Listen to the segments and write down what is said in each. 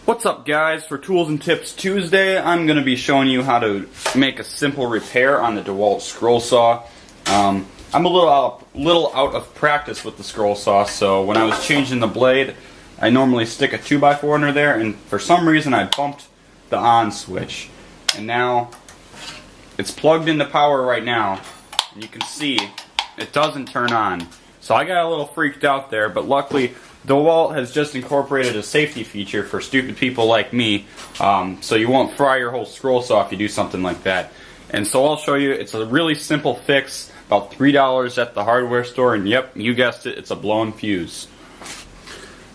What's up, guys? For Tools and Tips Tuesday, I'm going to be showing you how to make a simple repair on the Dewalt scroll saw. I'm a little out of practice with the scroll saw, so when I was changing the blade, I normally stick a 2x4 under there, and for some reason I bumped the on switch. And now it's plugged into power right now, and you can see it doesn't turn on. So I got a little freaked out there, but luckily Dewalt has just incorporated a safety feature for stupid people like me, so you won't fry your whole scroll saw if you do something like that. And so I'll show you. It's a really simple fix, about $3 at the hardware store, and yep, you guessed it, it's a blown fuse.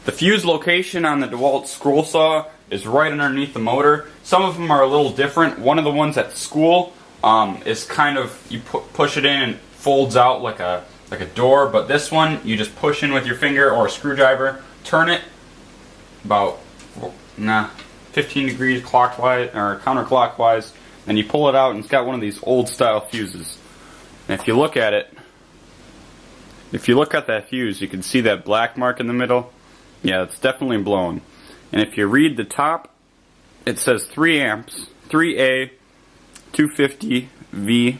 The fuse location on the Dewalt scroll saw is right underneath the motor. Some of them are a little different. One of the ones at school is kind of, you push it in and it folds out like a door, but this one you just push in with your finger or a screwdriver, turn it about 15 degrees clockwise or counterclockwise, and you pull it out, and it's got one of these old style fuses. And if you look at it, if you look at that fuse, you can see that black mark in the middle. Yeah, it's definitely blown. And if you read the top, it says 3 amps, 3A, 250V.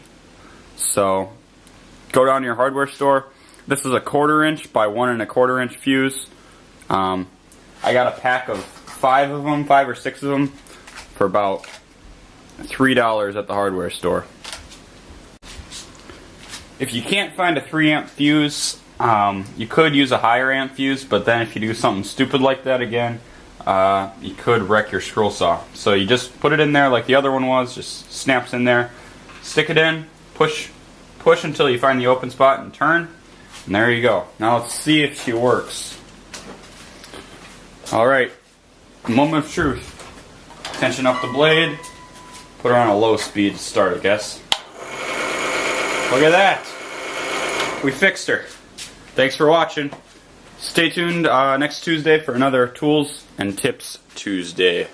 So go down to your hardware store. This is a 1/4 inch by 1 1/4 inch fuse. I got a pack of 5 or 6 of them for about $3 at the hardware store. If you can't find a 3 amp fuse, you could use a higher amp fuse, but then if you do something stupid like that again, you could wreck your scroll saw. So you just put it in there like the other one was, just snaps in there, stick it in, push until you find the open spot and turn, and there you go. Now let's see if she works. Alright, moment of truth. Tension up the blade, put her on a low speed to start, I guess. Look at that! We fixed her. Thanks for watching. Stay tuned next Tuesday for another Tools and Tips Tuesday.